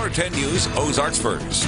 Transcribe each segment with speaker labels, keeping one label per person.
Speaker 1: KOLR10 News, Ozarks First.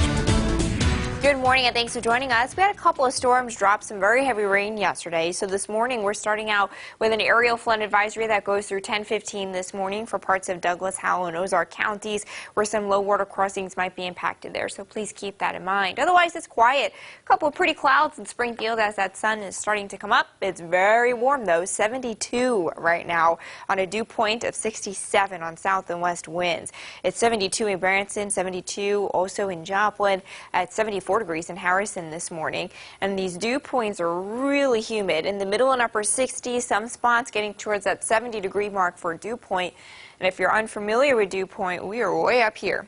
Speaker 2: Good morning and thanks for joining us. We had a couple of storms drop some very heavy rain yesterday. So this morning we're starting out with an aerial flood advisory that goes through 10:15 this morning for parts of Douglas, Howell, and Ozark counties where some low water crossings might be impacted there. So please keep that in mind. Otherwise, it's quiet. A couple of pretty clouds in Springfield as that sun is starting to come up. It's very warm though, 72 right now on a dew point of 67 on south and west winds. It's 72 in Branson, 72 also in Joplin, at 74 degrees in Harrison this morning, and these dew points are really humid in the middle and upper 60s, some spots getting towards that 70-degree mark for dew point. And if you're unfamiliar with dew point, we are way up here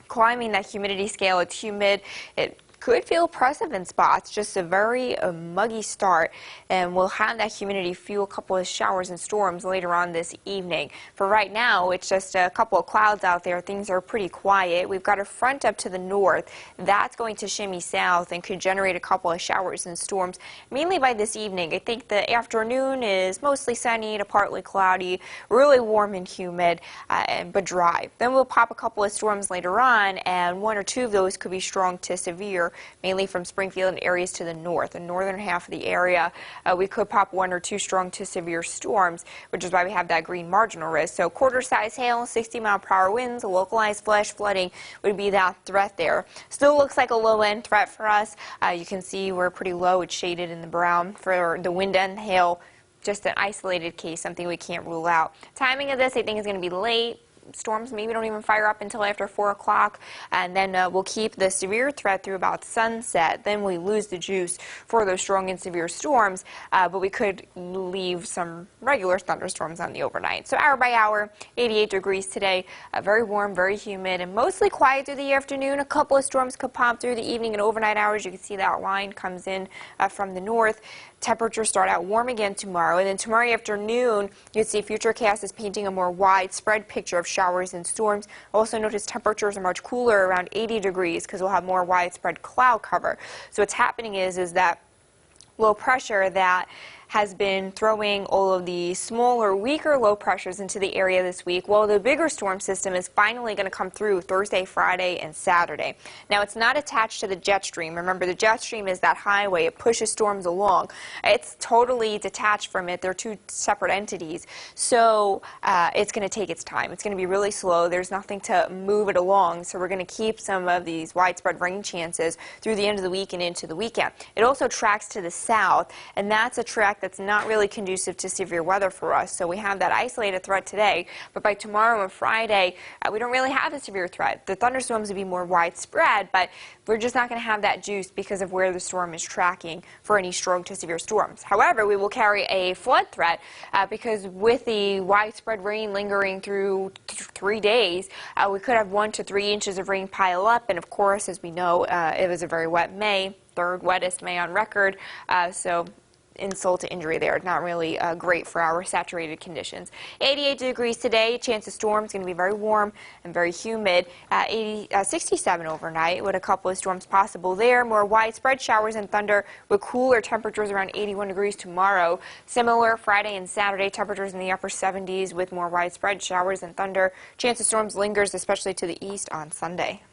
Speaker 2: climbing that humidity scale. It's humid. It could feel oppressive in spots, just a very muggy start, and we'll have that humidity fuel a couple of showers and storms later on this evening. For right now, it's just a couple of clouds out there. Things are pretty quiet. We've got a front up to the north that's going to shimmy south and could generate a couple of showers and storms mainly by this evening. I think the afternoon is mostly sunny to partly cloudy, really warm and humid, but dry. Then we'll pop a couple of storms later on, and one or two of those could be strong to severe, mainly from Springfield and areas to the north. The northern half of the area, we could pop one or two strong to severe storms, which is why we have that green marginal risk. So quarter-size hail, 60-mile-per-hour winds, a localized flash flooding would be that threat there. Still looks like a low-end threat for us. You can see we're pretty low. It's shaded in the brown for the wind and hail. Just an isolated case, something we can't rule out. Timing of this, I think, is going to be late. Storms maybe don't even fire up until after 4 o'clock, and then we'll keep the severe threat through about sunset. Then we lose the juice for those strong and severe storms, but we could leave some regular thunderstorms on the overnight. So hour by hour, 88 degrees today, very warm, very humid, and mostly quiet through the afternoon. A couple of storms could pop through the evening and overnight hours. You can see that line comes in from the north. Temperatures start out warm again tomorrow, and then tomorrow afternoon you see Futurecast is painting a more widespread picture of showers and storms. Also notice temperatures are much cooler, around 80 degrees, because we'll have more widespread cloud cover. So what's happening is that low pressure that has been throwing all of the smaller, weaker low pressures into the area this week. Well, the bigger storm system is finally going to come through Thursday, Friday, and Saturday. Now, it's not attached to the jet stream. Remember, the jet stream is that highway. It pushes storms along. It's totally detached from it. They're two separate entities. So it's going to take its time. It's going to be really slow. There's nothing to move it along. So we're going to keep some of these widespread rain chances through the end of the week and into the weekend. It also tracks to the south, and that's a track that's not really conducive to severe weather for us. So we have that isolated threat today, but by tomorrow and Friday, we don't really have a severe threat. The thunderstorms would be more widespread, but we're just not going to have that juice because of where the storm is tracking for any strong to severe storms. However, we will carry a flood threat because with the widespread rain lingering through 3 days, we could have 1 to 3 inches of rain pile up. And of course, as we know, it was a very wet May, third wettest May on record. So insult to injury there. Not really great for our saturated conditions. 88 degrees today. Chance of storms going to be very warm and very humid. 67 overnight with a couple of storms possible there. More widespread showers and thunder with cooler temperatures around 81 degrees tomorrow. Similar Friday and Saturday, temperatures in the upper 70s with more widespread showers and thunder. Chance of storms lingers, especially to the east on Sunday.